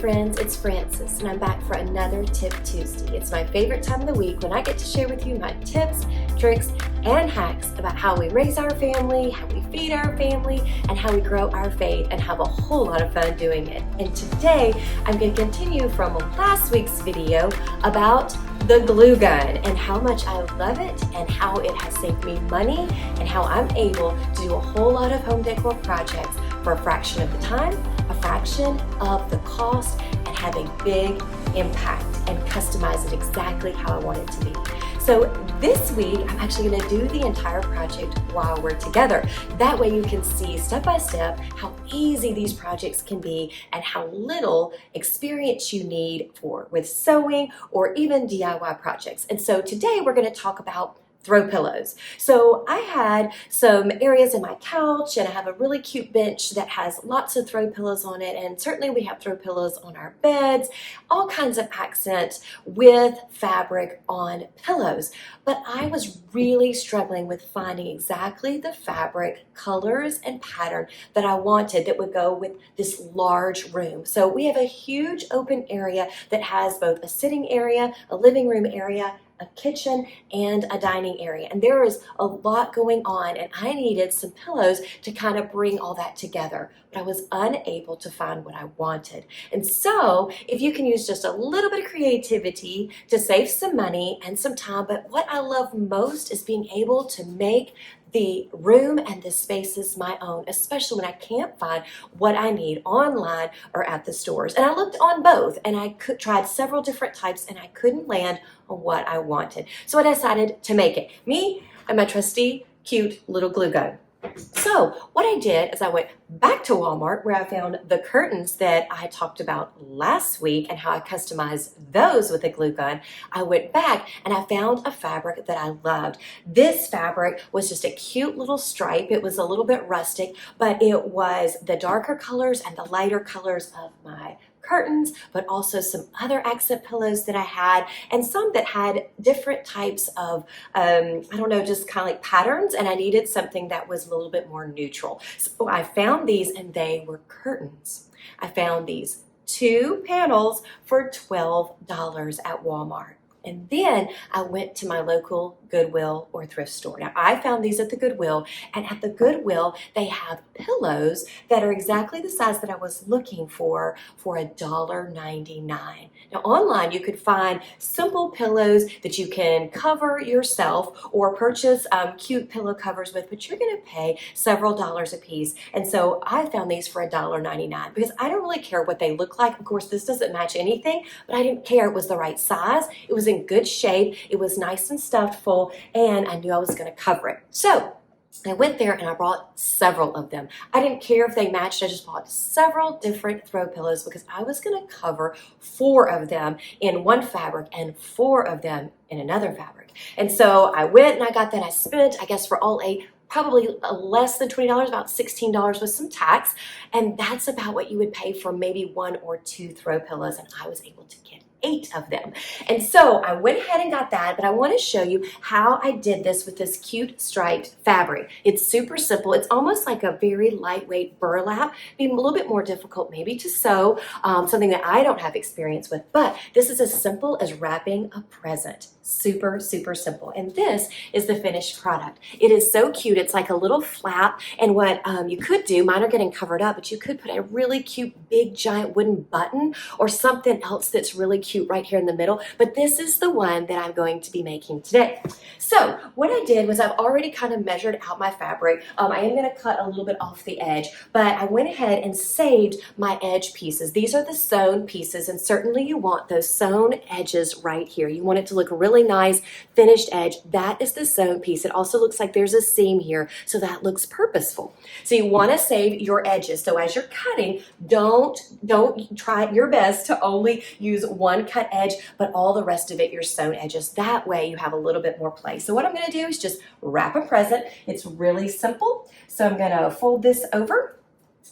friends, it's Frances, and I'm back for another Tip Tuesday. It's my favorite time of the week when I get to share with you my tips, tricks, and hacks about how we raise our family, how we feed our family, and how we grow our faith and have a whole lot of fun doing it. And today, I'm going to continue from last week's video about the glue gun and how much I love it and how it has saved me money and how I'm able to do a whole lot of home decor projects for a fraction of the time, a fraction of the cost, and have a big impact and customize it exactly how I want it to be. So this week, I'm actually going to do the entire project while we're together. That way you can see step by step how easy these projects can be and how little experience you need with sewing or even DIY projects. And so today we're going to talk about throw pillows. So I had some areas in my couch and I have a really cute bench that has lots of throw pillows on it, and certainly we have throw pillows on our beds, all kinds of accent with fabric on pillows. But I was really struggling with finding exactly the fabric, colors, and pattern that I wanted that would go with this large room. So we have a huge open area that has both a sitting area, a living room area, a kitchen, and a dining area. And there is a lot going on, and I needed some pillows to kind of bring all that together. But I was unable to find what I wanted. And so, if you can use just a little bit of creativity to save some money and some time, but what I love most is being able to make the room and the spaces my own, especially when I can't find what I need online or at the stores. And I looked on both, and I tried several different types, and I couldn't land on what I wanted. So I decided to make it. Me and my trusty, cute little glue gun. So what I did is I went back to Walmart where I found the curtains that I talked about last week and how I customized those with a glue gun. I went back and I found a fabric that I loved. This fabric was just a cute little stripe. It was a little bit rustic, but it was the darker colors and the lighter colors of my curtains, but also some other accent pillows that I had, and some that had different types of, I don't know, just kind of like patterns, and I needed something that was a little bit more neutral. So I found these, and they were curtains. I found these 2 panels for $12 at Walmart. And then I went to my local Goodwill or thrift store. Now, I found these at the Goodwill, and at the Goodwill, they have pillows that are exactly the size that I was looking for $1.99. Now, online, you could find simple pillows that you can cover yourself or purchase cute pillow covers with, but you're going to pay several dollars a piece. And so I found these for $1.99 because I don't really care what they look like. Of course, this doesn't match anything, but I didn't care. It was the right size. It was in good shape. It was nice and stuffed full, and I knew I was going to cover it. So I went there and I brought several of them. I didn't care if they matched. I just bought several different throw pillows because I was going to cover 4 of them in one fabric and 4 of them in another fabric. And so I went and I got that. I spent, I guess, for all 8, probably less than $20, about $16 with some tax. And that's about what you would pay for maybe 1 or 2 throw pillows. And I was able to get 8 of them. And so I went ahead and got that, but I want to show you how I did this with this cute striped fabric. It's super simple. It's almost like a very lightweight burlap, maybe a little bit more difficult maybe to sew, something that I don't have experience with, but this is as simple as wrapping a present. Super, super simple. And this is the finished product. It is so cute. It's like a little flap, and what you could do, mine are getting covered up, but you could put a really cute big giant wooden button or something else that's really cute right here in the middle, but this is the one that I'm going to be making today. So what I did was I've already kind of measured out my fabric. I am going to cut a little bit off the edge, but I went ahead and saved my edge pieces. These are the sewn pieces, and certainly you want those sewn edges right here. You want it to look really nice, finished edge. That is the sewn piece. It also looks like there's a seam here, so that looks purposeful. So you want to save your edges. So as you're cutting, don't try your best to only use one cut edge, but all the rest of it, your sewn edges. That way you have a little bit more play. So what I'm going to do is just wrap a present. It's really simple. So I'm going to fold this over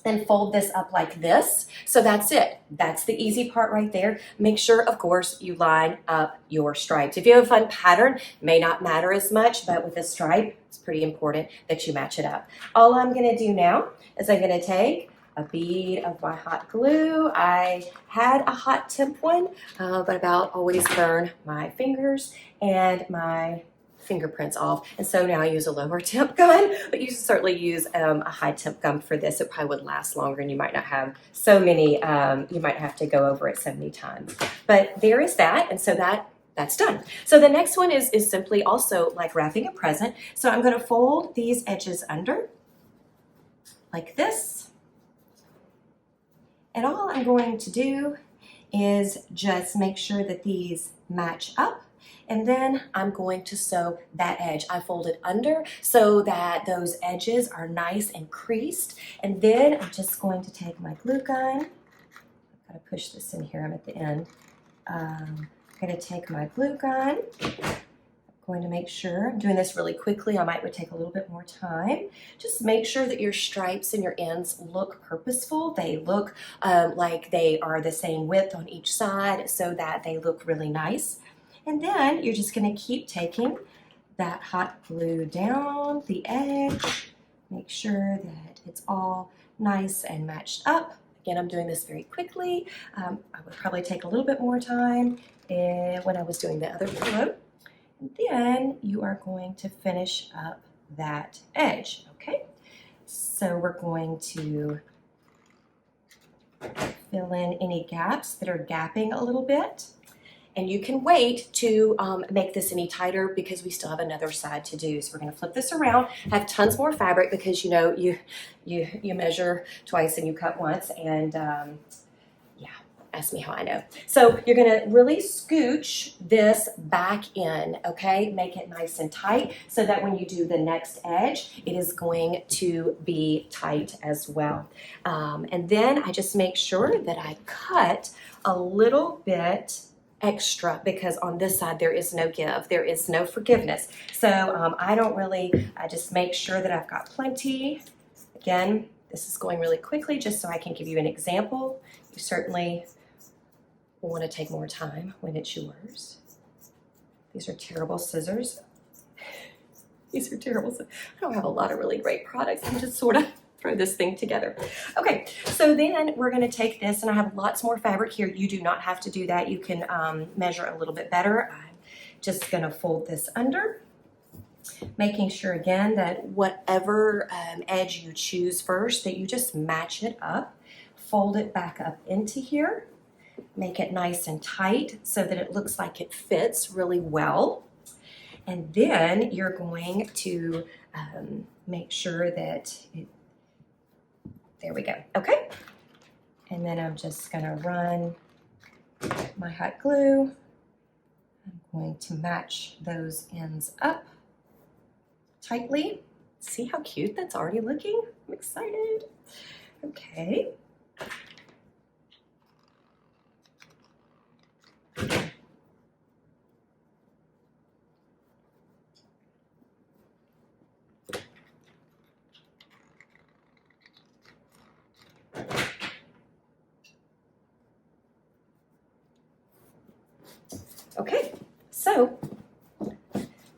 and fold this up like this. So that's it. That's the easy part right there. Make sure, of course, you line up your stripes. If you have a fun pattern, it may not matter as much, but with a stripe, it's pretty important that you match it up. All I'm going to do now is I'm going to take a bead of my hot glue. I had a hot temp one, but about always burn my fingers and my fingerprints off, and so now I use a lower temp gun, but you certainly use a high temp gun for this. It probably would last longer, and you might not have so many, you might have to go over it so many times. But there is that, and so that's done. So the next one is simply also like wrapping a present. So I'm going to fold these edges under like this, and all I'm going to do is just make sure that these match up. And then I'm going to sew that edge. I fold it under so that those edges are nice and creased. And then I'm just going to take my glue gun. I've got to push this in here, I'm at the end. I'm going to take my glue gun. I'm going to make sure, I'm doing this really quickly, would take a little bit more time. Just make sure that your stripes and your ends look purposeful. They look like they are the same width on each side so that they look really nice. And then you're just going to keep taking that hot glue down the edge. Make sure that it's all nice and matched up. Again, I'm doing this very quickly. I would probably take a little bit more time when I was doing the other pillow. And then you are going to finish up that edge, okay? So we're going to fill in any gaps that are gapping a little bit. And you can wait to make this any tighter because we still have another side to do. So we're going to flip this around, have tons more fabric because you know you measure twice and you cut once, and yeah, ask me how I know. So you're going to really scooch this back in, okay? Make it nice and tight so that when you do the next edge, it is going to be tight as well. And then I just make sure that I cut a little bit extra because on this side there is no give, there is no forgiveness. So I just make sure that I've got plenty. Again, this is going really quickly just so I can give you an example. You certainly will want to take more time when it's yours. These are terrible scissors. These are terrible. I don't have a lot of really great products. I'm just sort of throw this thing together. Okay, so then we're going to take this, and I have lots more fabric here. You do not have to do that. You can measure a little bit better. I'm just going to fold this under, making sure again that whatever edge you choose first, that you just match it up, fold it back up into here, make it nice and tight so that it looks like it fits really well. And then you're going to make sure that there we go, okay? And then I'm just gonna run my hot glue. I'm going to match those ends up tightly. See how cute that's already looking? I'm excited. Okay. Okay, so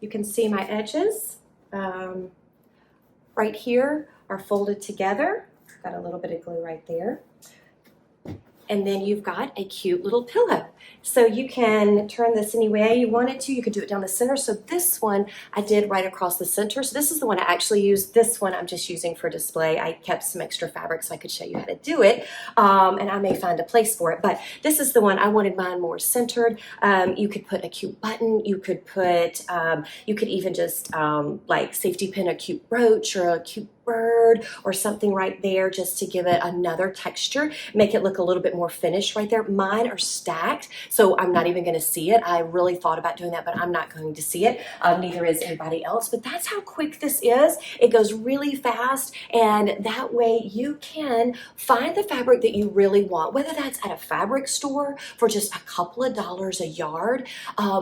you can see my edges right here are folded together. Got a little bit of glue right there. And then you've got a cute little pillow. So you can turn this any way you want it to. You could do it down the center. So this one I did right across the center. So this is the one I actually used. This one I'm just using for display. I kept some extra fabric so I could show you how to do it. And I may find a place for it. But this is the one I wanted mine more centered. You could put a cute button. You could put, you could even just like safety pin a cute brooch or a cute bird or something right there just to give it another texture, make it look a little bit more finished right there. Mine are stacked, so I'm not even going to see it. I really thought about doing that, but I'm not going to see it. Neither is anybody else, but that's how quick this is. It goes really fast, and that way you can find the fabric that you really want, whether that's at a fabric store for just a couple of dollars a yard,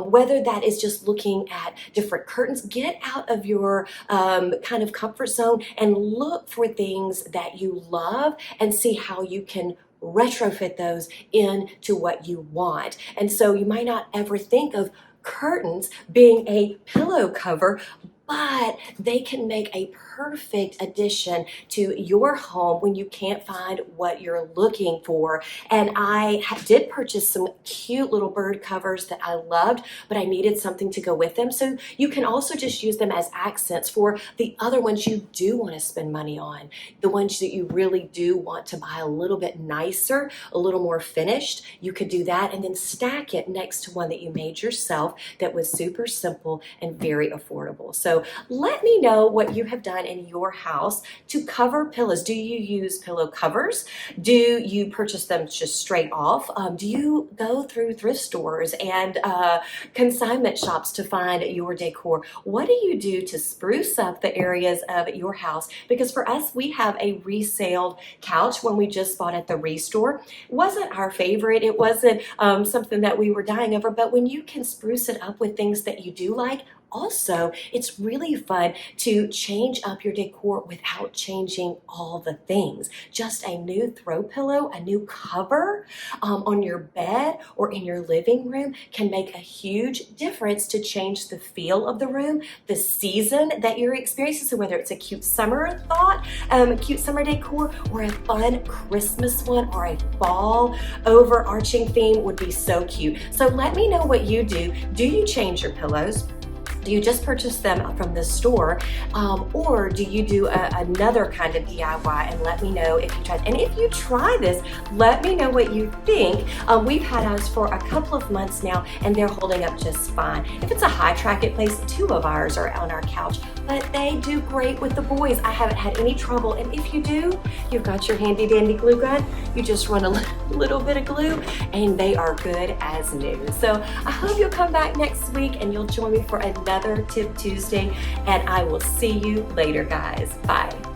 whether that is just looking at different curtains. Get out of your kind of comfort zone and look for things that you love and see how you can retrofit those into what you want. And so you might not ever think of curtains being a pillow cover, but they can make a perfect addition to your home when you can't find what you're looking for. And I did purchase some cute little bird covers that I loved, but I needed something to go with them. So you can also just use them as accents for the other ones you do want to spend money on, the ones that you really do want to buy a little bit nicer, a little more finished. You could do that and then stack it next to one that you made yourself that was super simple and very affordable. So let me know what you have done in your house to cover pillows. Do you use pillow covers? Do you purchase them just straight off? Do you go through thrift stores and consignment shops to find your decor? What do you do to spruce up the areas of your house? Because for us, we have a resale couch when we just bought at the Restore. It wasn't our favorite. It wasn't something that we were dying over, but when you can spruce it up with things that you do like, also, it's really fun to change up your decor without changing all the things. Just a new throw pillow, a new cover on your bed or in your living room can make a huge difference to change the feel of the room, the season that you're experiencing. So whether it's a cute summer thought, cute summer decor, or a fun Christmas one, or a fall overarching theme would be so cute. So let me know what you do. Do you change your pillows? Do you just purchase them from the store, or do you do another kind of DIY? And let me know if you tried. And if you try this, let me know what you think. We've had ours for a couple of months now, and they're holding up just fine. If it's a high tracket place, 2 of ours are on our couch, but they do great with the boys. I haven't had any trouble. And if you do, you've got your handy dandy glue gun. You just run a little bit of glue, and they are good as new. So I hope you'll come back next week and you'll join me for another Tip Tuesday, and I will see you later, guys. Bye.